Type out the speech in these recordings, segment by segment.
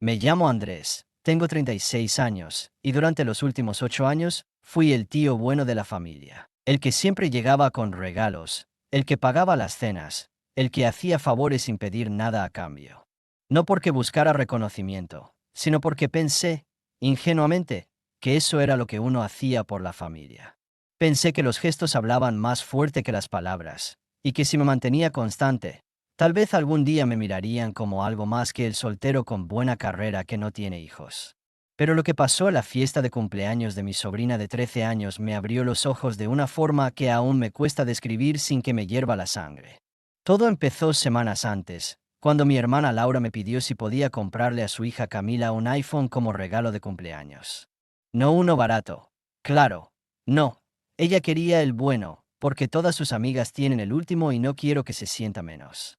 Me llamo Andrés, tengo 36 años, y durante los últimos 8 años, fui el tío bueno de la familia. El que siempre llegaba con regalos, el que pagaba las cenas, el que hacía favores sin pedir nada a cambio. No porque buscara reconocimiento, sino porque pensé, ingenuamente, que eso era lo que uno hacía por la familia. Pensé que los gestos hablaban más fuerte que las palabras, y que si me mantenía constante, tal vez algún día me mirarían como algo más que el soltero con buena carrera que no tiene hijos. Pero lo que pasó a la fiesta de cumpleaños de mi sobrina de 13 años me abrió los ojos de una forma que aún me cuesta describir sin que me hierva la sangre. Todo empezó semanas antes, cuando mi hermana Laura me pidió si podía comprarle a su hija Camila un iPhone como regalo de cumpleaños. No uno barato. Claro. No. Ella quería el bueno, porque todas sus amigas tienen el último y no quiero que se sienta menos.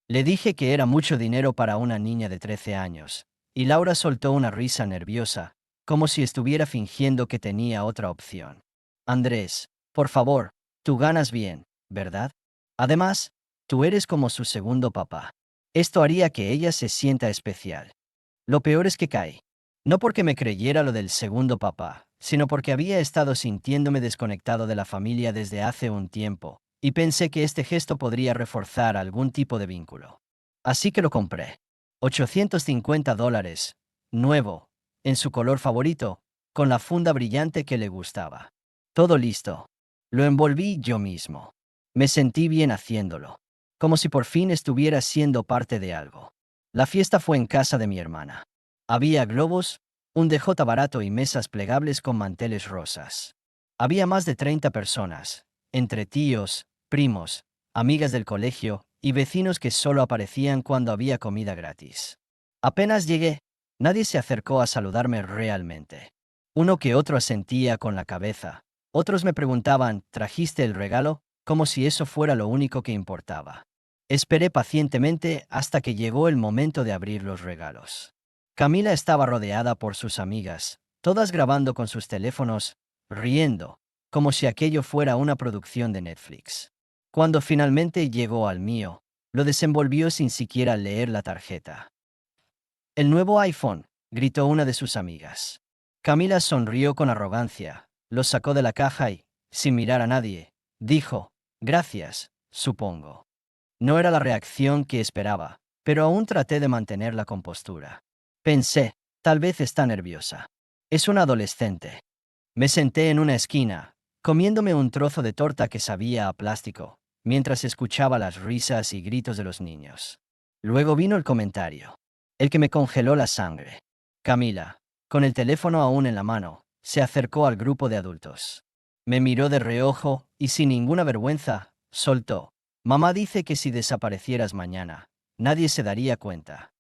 Le dije que era mucho dinero para una niña de 13 años, y Laura soltó una risa nerviosa, como si estuviera fingiendo que tenía otra opción. Andrés, por favor, tú ganas bien, ¿verdad? Además, tú eres como su segundo papá. Esto haría que ella se sienta especial. Lo peor es que caí. No porque me creyera lo del segundo papá, sino porque había estado sintiéndome desconectado de la familia desde hace un tiempo, y pensé que este gesto podría reforzar algún tipo de vínculo. Así que lo compré. $850, nuevo, en su color favorito, con la funda brillante que le gustaba. Todo listo. Lo envolví yo mismo. Me sentí bien haciéndolo, como si por fin estuviera siendo parte de algo. La fiesta fue en casa de mi hermana. Había globos, un DJ barato y mesas plegables con manteles rosas. Había más de 30 personas, entre tíos, primos, amigas del colegio y vecinos que solo aparecían cuando había comida gratis. Apenas llegué, nadie se acercó a saludarme realmente. Uno que otro asentía con la cabeza. Otros me preguntaban, ¿trajiste el regalo? Como si eso fuera lo único que importaba. Esperé pacientemente hasta que llegó el momento de abrir los regalos. Camila estaba rodeada por sus amigas, todas grabando con sus teléfonos, riendo, como si aquello fuera una producción de Netflix. Cuando finalmente llegó al mío, lo desenvolvió sin siquiera leer la tarjeta. «El nuevo iPhone», gritó una de sus amigas. Camila sonrió con arrogancia, lo sacó de la caja y, sin mirar a nadie, dijo, «Gracias, supongo». No era la reacción que esperaba, pero aún traté de mantener la compostura. Pensé, tal vez está nerviosa. Es una adolescente. Me senté en una esquina, comiéndome un trozo de torta que sabía a plástico, mientras escuchaba las risas y gritos de los niños. Luego vino el comentario, el que me congeló la sangre. Camila, con el teléfono aún en la mano, se acercó al grupo de adultos. Me miró de reojo y sin ninguna vergüenza, soltó. «Mamá dice que si desaparecieras mañana, nadie se daría cuenta».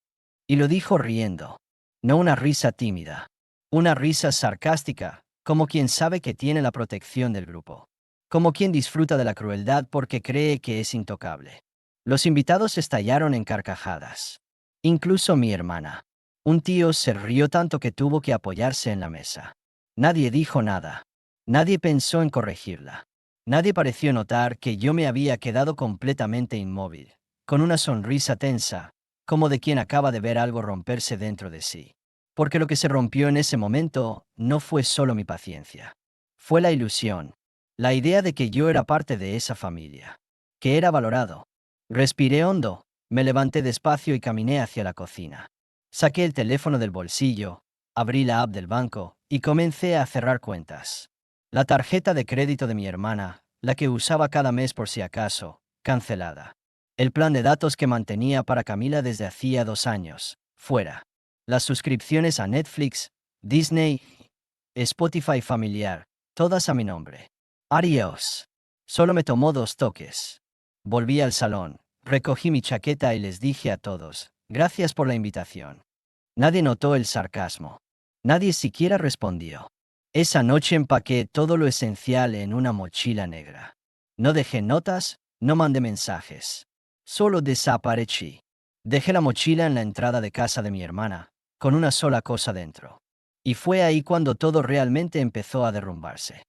Y lo dijo riendo. No una risa tímida. Una risa sarcástica, como quien sabe que tiene la protección del grupo. Como quien disfruta de la crueldad porque cree que es intocable. Los invitados estallaron en carcajadas. Incluso mi hermana. Un tío se rió tanto que tuvo que apoyarse en la mesa. Nadie dijo nada. Nadie pensó en corregirla. Nadie pareció notar que yo me había quedado completamente inmóvil, con una sonrisa tensa, como de quien acaba de ver algo romperse dentro de sí. Porque lo que se rompió en ese momento no fue solo mi paciencia. Fue la ilusión, la idea de que yo era parte de esa familia, que era valorado. Respiré hondo, me levanté despacio y caminé hacia la cocina. Saqué el teléfono del bolsillo, abrí la app del banco y comencé a cerrar cuentas. La tarjeta de crédito de mi hermana, la que usaba cada mes por si acaso, cancelada. El plan de datos que mantenía para Camila desde hacía 2 años, fuera. Las suscripciones a Netflix, Disney, Spotify familiar, todas a mi nombre. Adiós. Solo me tomó 2 toques. Volví al salón, recogí mi chaqueta y les dije a todos, gracias por la invitación. Nadie notó el sarcasmo. Nadie siquiera respondió. Esa noche empaqué todo lo esencial en una mochila negra. No dejé notas, no mandé mensajes. Solo desaparecí. Dejé la mochila en la entrada de casa de mi hermana, con una sola cosa dentro. Y fue ahí cuando todo realmente empezó a derrumbarse.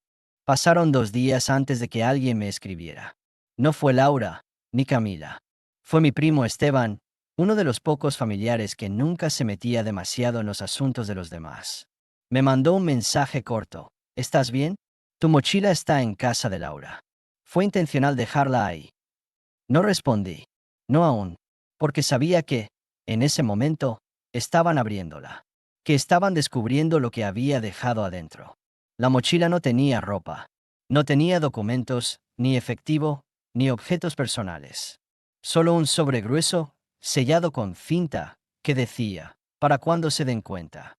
Pasaron 2 días antes de que alguien me escribiera. No fue Laura, ni Camila. Fue mi primo Esteban, Uno de los pocos familiares que nunca se metía demasiado en los asuntos de los demás. Me mandó un mensaje corto. ¿Estás bien? Tu mochila está en casa de Laura. Fue intencional dejarla ahí. No respondí. No aún. Porque sabía que, en ese momento, estaban abriéndola. Que estaban descubriendo lo que había dejado adentro. La mochila no tenía ropa. No tenía documentos, ni efectivo, ni objetos personales. Solo un sobre grueso, sellado con cinta, que decía, para cuando se den cuenta.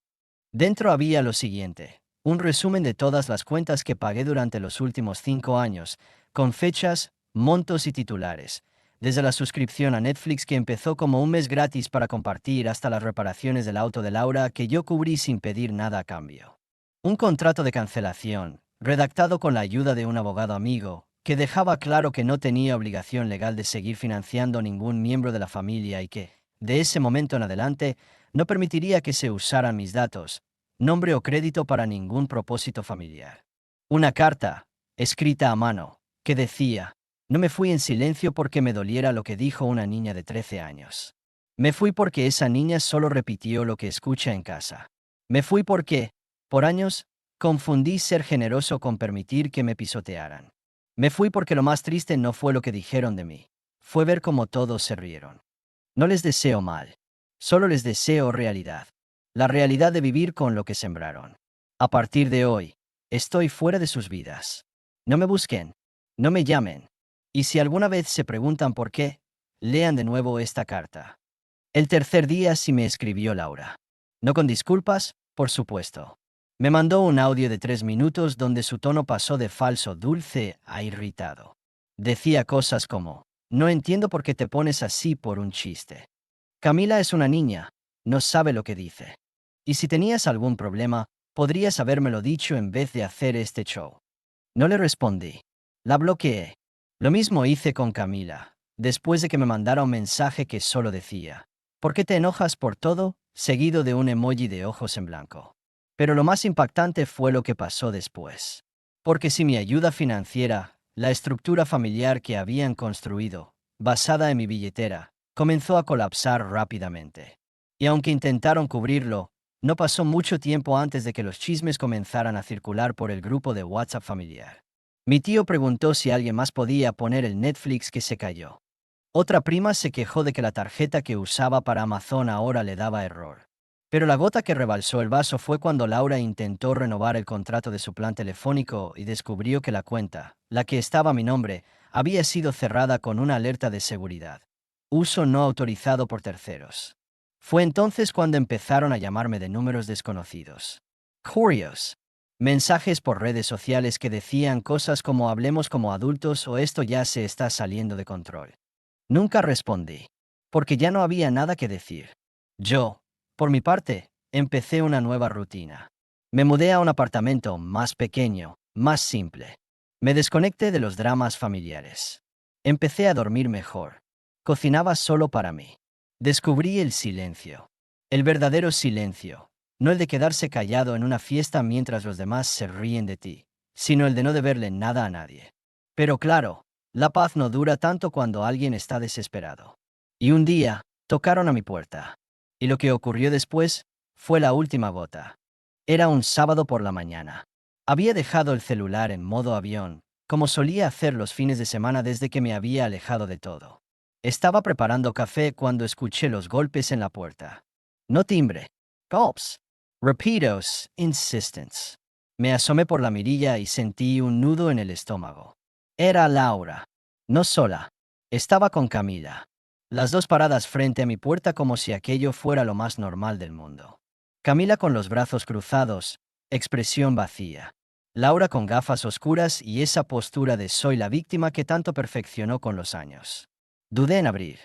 Dentro había lo siguiente: un resumen de todas las cuentas que pagué durante los últimos 5 años, con fechas, montos y titulares, desde la suscripción a Netflix que empezó como un mes gratis para compartir hasta las reparaciones del auto de Laura que yo cubrí sin pedir nada a cambio. Un contrato de cancelación, redactado con la ayuda de un abogado amigo, que dejaba claro que no tenía obligación legal de seguir financiando a ningún miembro de la familia y que, de ese momento en adelante, no permitiría que se usaran mis datos, nombre o crédito para ningún propósito familiar. Una carta, escrita a mano, que decía: no me fui en silencio porque me doliera lo que dijo una niña de 13 años. Me fui porque esa niña solo repitió lo que escucha en casa. Me fui porque, por años, confundí ser generoso con permitir que me pisotearan. Me fui porque lo más triste no fue lo que dijeron de mí, fue ver cómo todos se rieron. No les deseo mal, solo les deseo realidad. La realidad de vivir con lo que sembraron. A partir de hoy, estoy fuera de sus vidas. No me busquen, no me llamen. Y si alguna vez se preguntan por qué, lean de nuevo esta carta. El tercer día sí me escribió Laura. No con disculpas, por supuesto. Me mandó un audio de 3 minutos donde su tono pasó de falso dulce a irritado. Decía cosas como: no entiendo por qué te pones así por un chiste. Camila es una niña, no sabe lo que dice. Y si tenías algún problema, podrías habérmelo dicho en vez de hacer este show. No le respondí. La bloqueé. Lo mismo hice con Camila, después de que me mandara un mensaje que solo decía: ¿por qué te enojas por todo?, seguido de un emoji de ojos en blanco. Pero lo más impactante fue lo que pasó después. Porque si mi ayuda financiera, la estructura familiar que habían construido, basada en mi billetera, comenzó a colapsar rápidamente. Y aunque intentaron cubrirlo, no pasó mucho tiempo antes de que los chismes comenzaran a circular por el grupo de WhatsApp familiar. Mi tío preguntó si alguien más podía poner el Netflix que se cayó. Otra prima se quejó de que la tarjeta que usaba para Amazon ahora le daba error. Pero la gota que rebalsó el vaso fue cuando Laura intentó renovar el contrato de su plan telefónico y descubrió que la cuenta, la que estaba a mi nombre, había sido cerrada con una alerta de seguridad. Uso no autorizado por terceros. Fue entonces cuando empezaron a llamarme de números desconocidos. Curios. Mensajes por redes sociales que decían cosas como hablemos como adultos o esto ya se está saliendo de control. Nunca respondí, porque ya no había nada que decir. Yo, por mi parte, empecé una nueva rutina. Me mudé a un apartamento más pequeño, más simple. Me desconecté de los dramas familiares. Empecé a dormir mejor. Cocinaba solo para mí. Descubrí el silencio. El verdadero silencio. No el de quedarse callado en una fiesta mientras los demás se ríen de ti, sino el de no deberle nada a nadie. Pero claro, la paz no dura tanto cuando alguien está desesperado. Y un día, tocaron a mi puerta. Y lo que ocurrió después fue la última gota. Era un sábado por la mañana. Había dejado el celular en modo avión, como solía hacer los fines de semana desde que me había alejado de todo. Estaba preparando café cuando escuché los golpes en la puerta. No timbre. Golpes. Rapidos, insistence. Me asomé por la mirilla y sentí un nudo en el estómago. Era Laura. No sola. Estaba con Camila. Las dos paradas frente a mi puerta como si aquello fuera lo más normal del mundo. Camila con los brazos cruzados, expresión vacía. Laura con gafas oscuras y esa postura de soy la víctima que tanto perfeccionó con los años. Dudé en abrir.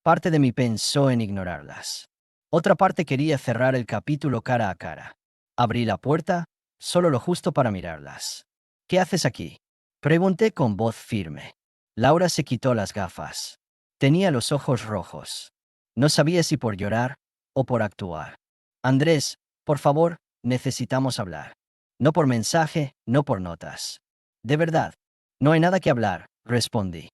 Parte de mí pensó en ignorarlas. Otra parte quería cerrar el capítulo cara a cara. Abrí la puerta, solo lo justo para mirarlas. ¿Qué haces aquí?, pregunté con voz firme. Laura se quitó las gafas. Tenía los ojos rojos. No sabía si por llorar o por actuar. Andrés, por favor, necesitamos hablar. No por mensaje, no por notas. De verdad. No hay nada que hablar, respondí.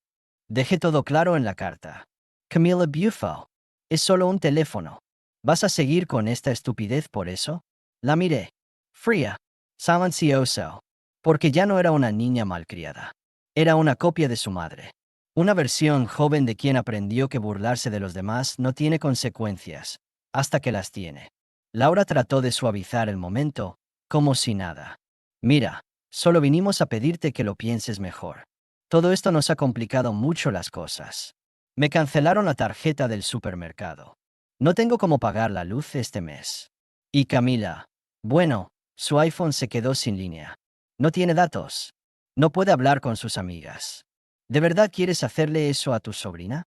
Dejé todo claro en la carta. Camila Bufo. Es solo un teléfono. ¿Vas a seguir con esta estupidez por eso? La miré. Fría. Silencioso. Porque ya no era una niña malcriada. Era una copia de su madre. Una versión joven de quien aprendió que burlarse de los demás no tiene consecuencias, hasta que las tiene. Laura trató de suavizar el momento, como si nada. Mira, solo vinimos a pedirte que lo pienses mejor. Todo esto nos ha complicado mucho las cosas. Me cancelaron la tarjeta del supermercado. No tengo cómo pagar la luz este mes. Y Camila, bueno, su iPhone se quedó sin línea. No tiene datos. No puede hablar con sus amigas. ¿De verdad quieres hacerle eso a tu sobrina?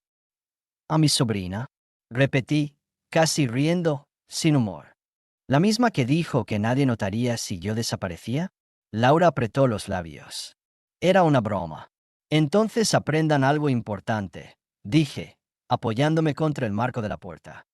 ¿A mi sobrina? Repetí, casi riendo, sin humor. ¿La misma que dijo que nadie notaría si yo desaparecía? Laura apretó los labios. Era una broma. Entonces aprendan algo importante, dije, apoyándome contra el marco de la puerta.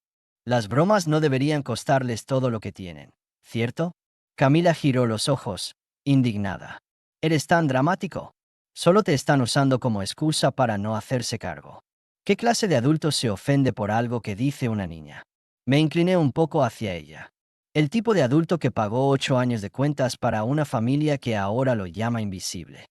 Las bromas no deberían costarles todo lo que tienen, ¿cierto? Camila giró los ojos, indignada. ¿Eres tan dramático? Solo te están usando como excusa para no hacerse cargo. ¿Qué clase de adulto se ofende por algo que dice una niña? Me incliné un poco hacia ella. El tipo de adulto que pagó 8 años de cuentas para una familia que ahora lo llama invisible.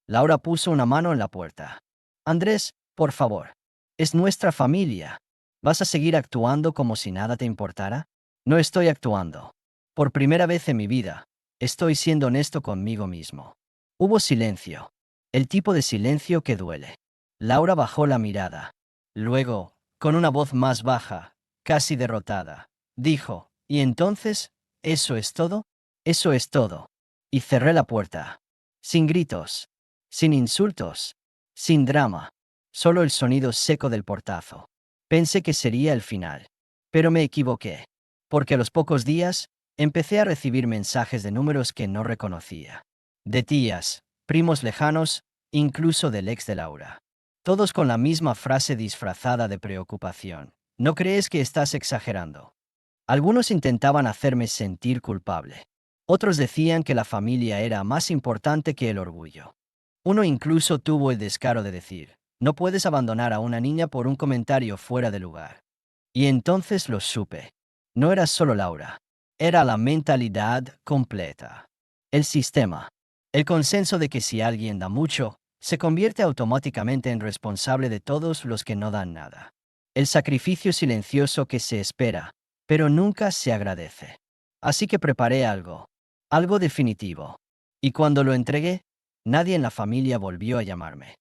Laura puso una mano en la puerta. Andrés, por favor. Es nuestra familia. ¿Vas a seguir actuando como si nada te importara? No estoy actuando. Por primera vez en mi vida, estoy siendo honesto conmigo mismo. Hubo silencio. El tipo de silencio que duele. Laura bajó la mirada. Luego, con una voz más baja, casi derrotada, dijo, ¿y entonces? ¿Eso es todo? Eso es todo. Y cerré la puerta. Sin gritos. Sin insultos. Sin drama. Solo el sonido seco del portazo. Pensé que sería el final. Pero me equivoqué. Porque a los pocos días, empecé a recibir mensajes de números que no reconocía. De tías, primos lejanos, incluso del ex de Laura. Todos con la misma frase disfrazada de preocupación. ¿No crees que estás exagerando? Algunos intentaban hacerme sentir culpable. Otros decían que la familia era más importante que el orgullo. Uno incluso tuvo el descaro de decir, no puedes abandonar a una niña por un comentario fuera de lugar. Y entonces lo supe. No era solo Laura. Era la mentalidad completa. El sistema. El consenso de que si alguien da mucho, se convierte automáticamente en responsable de todos los que no dan nada. El sacrificio silencioso que se espera, pero nunca se agradece. Así que preparé algo. Algo definitivo. Y cuando lo entregué, nadie en la familia volvió a llamarme.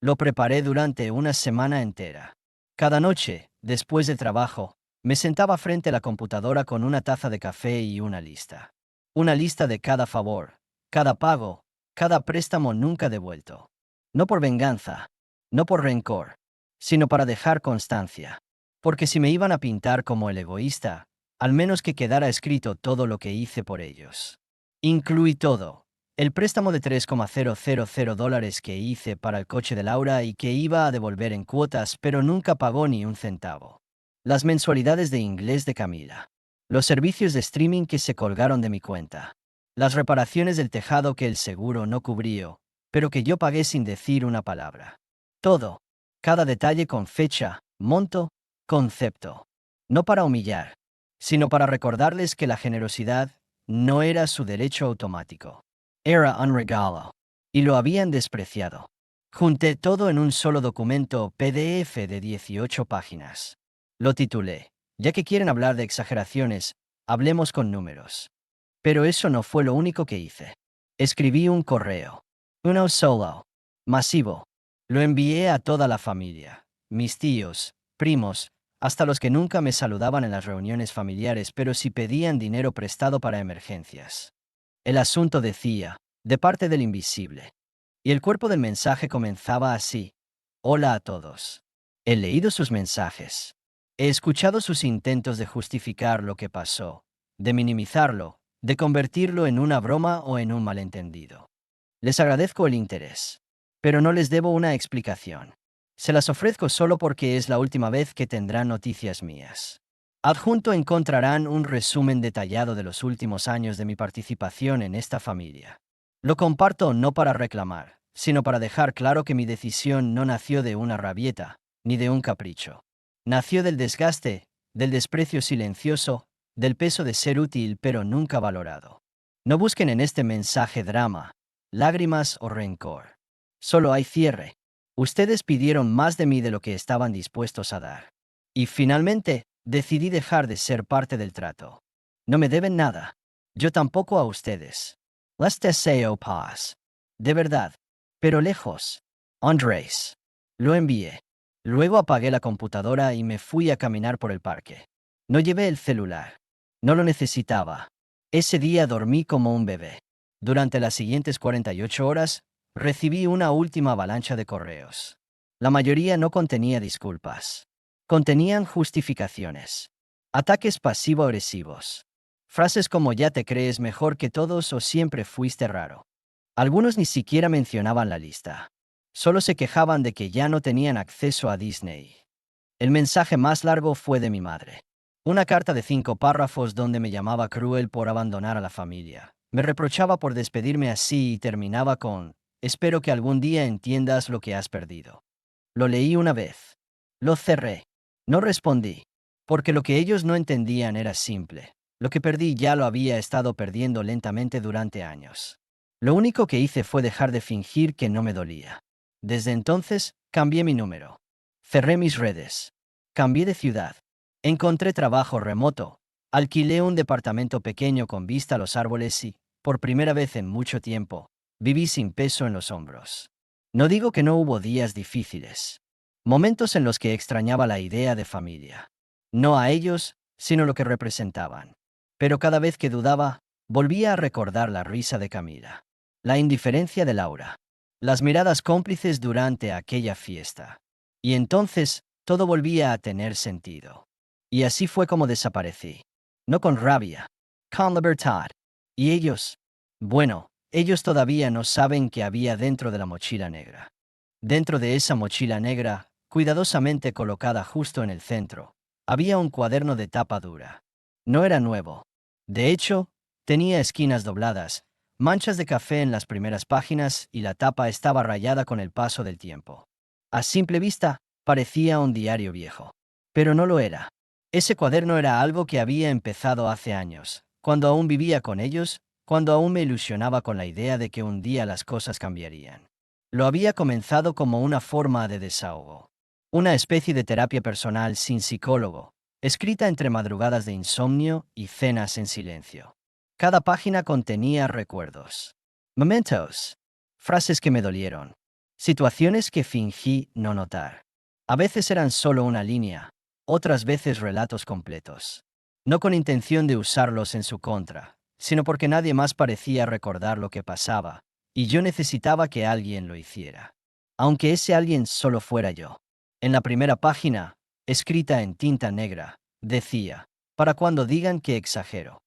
Lo preparé durante una semana entera. Cada noche, después del trabajo, me sentaba frente a la computadora con una taza de café y una lista. Una lista de cada favor, cada pago, cada préstamo nunca devuelto. No por venganza, no por rencor, sino para dejar constancia. Porque si me iban a pintar como el egoísta, al menos que quedara escrito todo lo que hice por ellos. Incluí todo. El préstamo de $3,000 que hice para el coche de Laura y que iba a devolver en cuotas, pero nunca pagó ni un centavo. Las mensualidades de inglés de Camila. Los servicios de streaming que se colgaron de mi cuenta. Las reparaciones del tejado que el seguro no cubrió, pero que yo pagué sin decir una palabra. Todo. Cada detalle con fecha, monto, concepto. No para humillar, sino para recordarles que la generosidad no era su derecho automático. Era un regalo. Y lo habían despreciado. Junté todo en un solo documento PDF de 18 páginas. Lo titulé, ya que quieren hablar de exageraciones, hablemos con números. Pero eso no fue lo único que hice. Escribí un correo. Uno solo. Masivo. Lo envié a toda la familia. Mis tíos, primos, hasta los que nunca me saludaban en las reuniones familiares, pero sí pedían dinero prestado para emergencias. El asunto decía, de parte del invisible. Y el cuerpo del mensaje comenzaba así. Hola a todos. He leído sus mensajes. He escuchado sus intentos de justificar lo que pasó, de minimizarlo, de convertirlo en una broma o en un malentendido. Les agradezco el interés, pero no les debo una explicación. Se las ofrezco solo porque es la última vez que tendrán noticias mías. Adjunto encontrarán un resumen detallado de los últimos años de mi participación en esta familia. Lo comparto no para reclamar, sino para dejar claro que mi decisión no nació de una rabieta, ni de un capricho. Nació del desgaste, del desprecio silencioso, del peso de ser útil pero nunca valorado. No busquen en este mensaje drama, lágrimas o rencor. Solo hay cierre. Ustedes pidieron más de mí de lo que estaban dispuestos a dar. Y finalmente, decidí dejar de ser parte del trato. No me deben nada. Yo tampoco a ustedes. Les deseo paz. De verdad. Pero lejos. Andrés. Lo envié. Luego apagué la computadora y me fui a caminar por el parque. No llevé el celular. No lo necesitaba. Ese día dormí como un bebé. Durante las siguientes 48 horas, recibí una última avalancha de correos. La mayoría no contenía disculpas. Contenían justificaciones. Ataques pasivo-agresivos. Frases como ya te crees mejor que todos o siempre fuiste raro. Algunos ni siquiera mencionaban la lista. Solo se quejaban de que ya no tenían acceso a Disney. El mensaje más largo fue de mi madre. Una carta de 5 párrafos donde me llamaba cruel por abandonar a la familia. Me reprochaba por despedirme así y terminaba con, espero que algún día entiendas lo que has perdido. Lo leí una vez. Lo cerré. No respondí. Porque lo que ellos no entendían era simple. Lo que perdí ya lo había estado perdiendo lentamente durante años. Lo único que hice fue dejar de fingir que no me dolía. Desde entonces, cambié mi número. Cerré mis redes. Cambié de ciudad. Encontré trabajo remoto. Alquilé un departamento pequeño con vista a los árboles y, por primera vez en mucho tiempo, viví sin peso en los hombros. No digo que no hubo días difíciles. Momentos en los que extrañaba la idea de familia. No a ellos, sino lo que representaban. Pero cada vez que dudaba, volvía a recordar la risa de Camila. La indiferencia de Laura. Las miradas cómplices durante aquella fiesta. Y entonces, todo volvía a tener sentido. Y así fue como desaparecí. No con rabia, con libertad. Y ellos, bueno, ellos todavía no saben qué había dentro de la mochila negra. Dentro de esa mochila negra, cuidadosamente colocada justo en el centro, había un cuaderno de tapa dura. No era nuevo. De hecho, tenía esquinas dobladas, manchas de café en las primeras páginas y la tapa estaba rayada con el paso del tiempo. A simple vista, parecía un diario viejo. Pero no lo era. Ese cuaderno era algo que había empezado hace años, cuando aún vivía con ellos, cuando aún me ilusionaba con la idea de que un día las cosas cambiarían. Lo había comenzado como una forma de desahogo. Una especie de terapia personal sin psicólogo, escrita entre madrugadas de insomnio y cenas en silencio. Cada página contenía recuerdos. Mementos. Frases que me dolieron. Situaciones que fingí no notar. A veces eran solo una línea, otras veces relatos completos. No con intención de usarlos en su contra, sino porque nadie más parecía recordar lo que pasaba, y yo necesitaba que alguien lo hiciera. Aunque ese alguien solo fuera yo. En la primera página, escrita en tinta negra, decía, para cuando digan que exagero.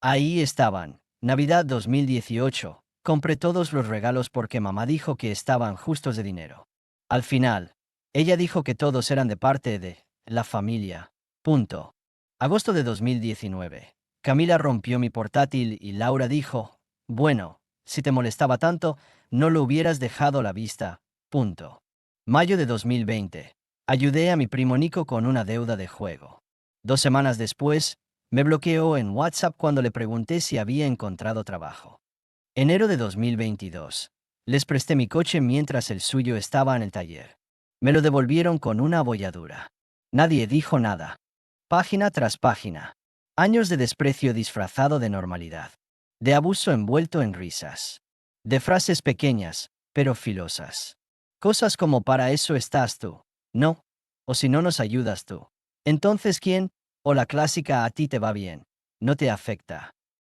Ahí estaban, Navidad 2018, compré todos los regalos porque mamá dijo que estaban justos de dinero. Al final, ella dijo que todos eran de parte de la familia. Punto. Agosto de 2019. Camila rompió mi portátil y Laura dijo, bueno, si te molestaba tanto, no lo hubieras dejado a la vista. Punto. Mayo de 2020. Ayudé a mi primo Nico con una deuda de juego. 2 semanas después, me bloqueó en WhatsApp cuando le pregunté si había encontrado trabajo. Enero de 2022. Les presté mi coche mientras el suyo estaba en el taller. Me lo devolvieron con una abolladura. Nadie dijo nada. Página tras página. Años de desprecio disfrazado de normalidad. De abuso envuelto en risas. De frases pequeñas, pero filosas. Cosas como para eso estás tú. No. O si no nos ayudas tú. Entonces, ¿quién? O la clásica a ti te va bien. No te afecta.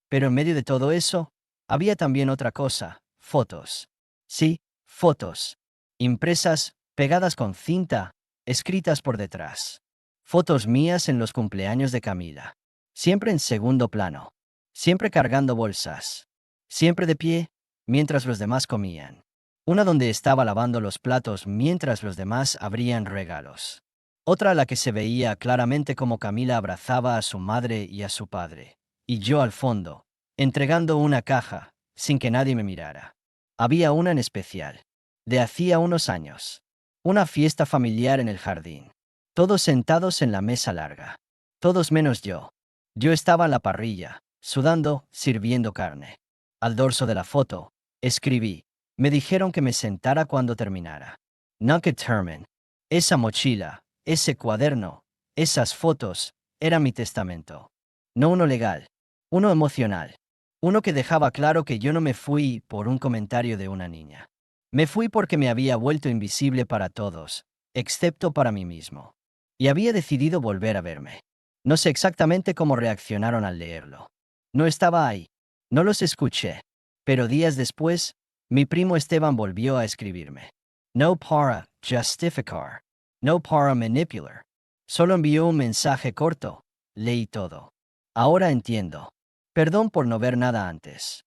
Pero en medio de todo eso, había también otra cosa, fotos. Sí, fotos. Impresas, pegadas con cinta, escritas por detrás. Fotos mías en los cumpleaños de Camila. Siempre en segundo plano. Siempre cargando bolsas. Siempre de pie, mientras los demás comían. Una donde estaba lavando los platos mientras los demás abrían regalos. Otra a la que se veía claramente como Camila abrazaba a su madre y a su padre. Y yo al fondo, entregando una caja, sin que nadie me mirara. Había una en especial. De hacía unos años. Una fiesta familiar en el jardín. Todos sentados en la mesa larga. Todos menos yo. Yo estaba en la parrilla, sudando, sirviendo carne. Al dorso de la foto, escribí. Me dijeron que me sentara cuando terminara. Nunca termine. Esa mochila, ese cuaderno, esas fotos, era mi testamento. No uno legal, uno emocional. Uno que dejaba claro que yo no me fui por un comentario de una niña. Me fui porque me había vuelto invisible para todos, excepto para mí mismo. Y había decidido volver a verme. No sé exactamente cómo reaccionaron al leerlo. No estaba ahí. No los escuché. Pero días después, mi primo Esteban volvió a escribirme. No para justificar. No para manipular. Solo envió un mensaje corto. Leí todo. Ahora entiendo. Perdón por no ver nada antes.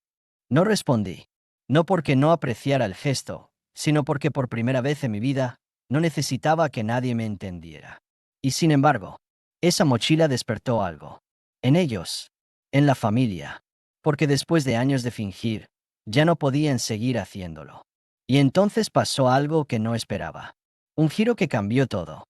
No respondí. No porque no apreciara el gesto, sino porque por primera vez en mi vida no necesitaba que nadie me entendiera. Y sin embargo, esa mochila despertó algo. En ellos, en la familia, porque después de años de fingir, ya no podían seguir haciéndolo. Y entonces pasó algo que no esperaba. Un giro que cambió todo.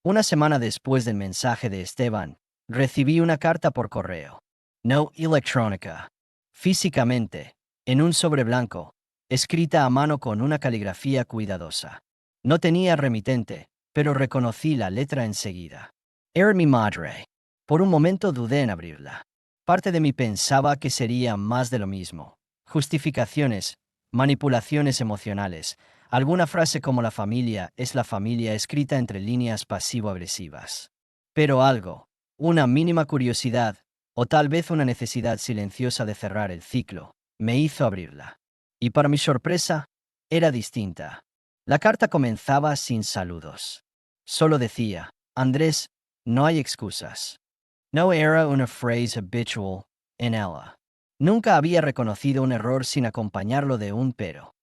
Una semana después del mensaje de Esteban, recibí una carta por correo. No electrónica. Físicamente, en un sobre blanco, escrita a mano con una caligrafía cuidadosa. No tenía remitente, pero reconocí la letra enseguida. Era mi madre. Por un momento dudé en abrirla. Parte de mí pensaba que sería más de lo mismo. Justificaciones, manipulaciones emocionales, alguna frase como la familia es la familia escrita entre líneas pasivo-agresivas. Pero algo, una mínima curiosidad, o tal vez una necesidad silenciosa de cerrar el ciclo, me hizo abrirla. Y para mi sorpresa, era distinta. La carta comenzaba sin saludos. Solo decía, Andrés, no hay excusas. No era una frase habitual en ella. Nunca había reconocido un error sin acompañarlo de un pero.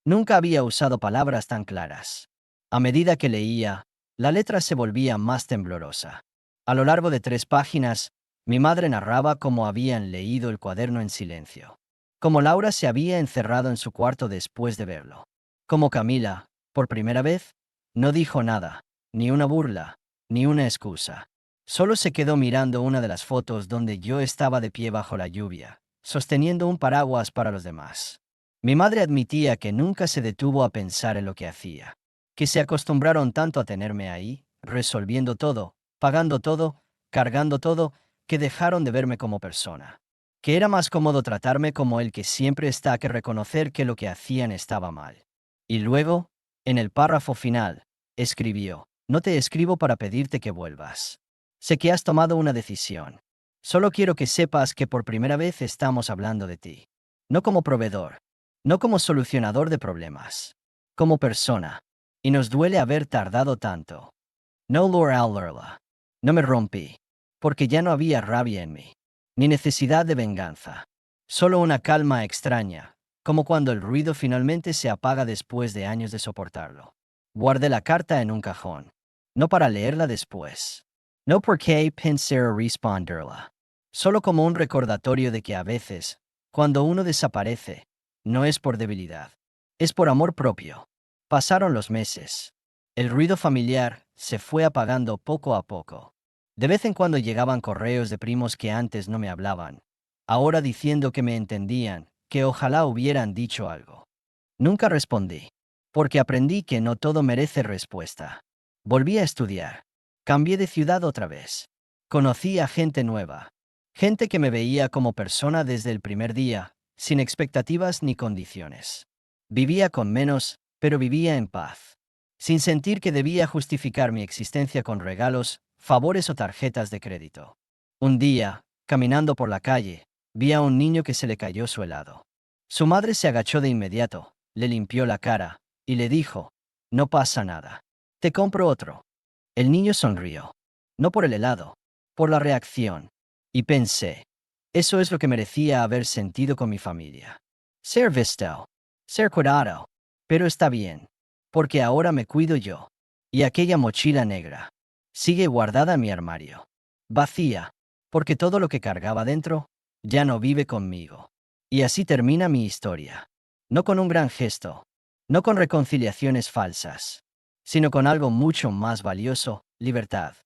Nunca había usado palabras tan claras. A medida que leía, la letra se volvía más temblorosa. A lo largo de 3 páginas, mi madre narraba cómo habían leído el cuaderno en silencio. Cómo Laura se había encerrado en su cuarto después de verlo. Cómo Camila, por primera vez, no dijo nada, ni una burla, ni una excusa. Solo se quedó mirando una de las fotos donde yo estaba de pie bajo la lluvia, sosteniendo un paraguas para los demás. Mi madre admitía que nunca se detuvo a pensar en lo que hacía, que se acostumbraron tanto a tenerme ahí, resolviendo todo, pagando todo, cargando todo, que dejaron de verme como persona. Que era más cómodo tratarme como el que siempre está que reconocer que lo que hacían estaba mal. Y luego, en el párrafo final, escribió, no te escribo para pedirte que vuelvas. Sé que has tomado una decisión. Solo quiero que sepas que por primera vez estamos hablando de ti. No como proveedor. No como solucionador de problemas. Como persona. Y nos duele haber tardado tanto. No Lurla. No me rompí. Porque ya no había rabia en mí. Ni necesidad de venganza. Solo una calma extraña, como cuando el ruido finalmente se apaga después de años de soportarlo. Guardé la carta en un cajón. No para leerla después. No porque pensé responderla. Solo como un recordatorio de que a veces, cuando uno desaparece, no es por debilidad. Es por amor propio. Pasaron los meses. El ruido familiar se fue apagando poco a poco. De vez en cuando llegaban correos de primos que antes no me hablaban, ahora diciendo que me entendían, que ojalá hubieran dicho algo. Nunca respondí, porque aprendí que no todo merece respuesta. Volví a estudiar. Cambié de ciudad otra vez. Conocí a gente nueva. Gente que me veía como persona desde el primer día, sin expectativas ni condiciones. Vivía con menos, pero vivía en paz. Sin sentir que debía justificar mi existencia con regalos, favores o tarjetas de crédito. Un día, caminando por la calle, vi a un niño que se le cayó su helado. Su madre se agachó de inmediato, le limpió la cara, y le dijo, no pasa nada. Te compro otro. El niño sonrió. No por el helado, por la reacción. Y pensé, eso es lo que merecía haber sentido con mi familia. Ser visto. Ser cuidado. Pero está bien. Porque ahora me cuido yo. Y aquella mochila negra sigue guardada en mi armario. Vacía. Porque todo lo que cargaba dentro ya no vive conmigo. Y así termina mi historia. No con un gran gesto. No con reconciliaciones falsas. Sino con algo mucho más valioso, Libertad.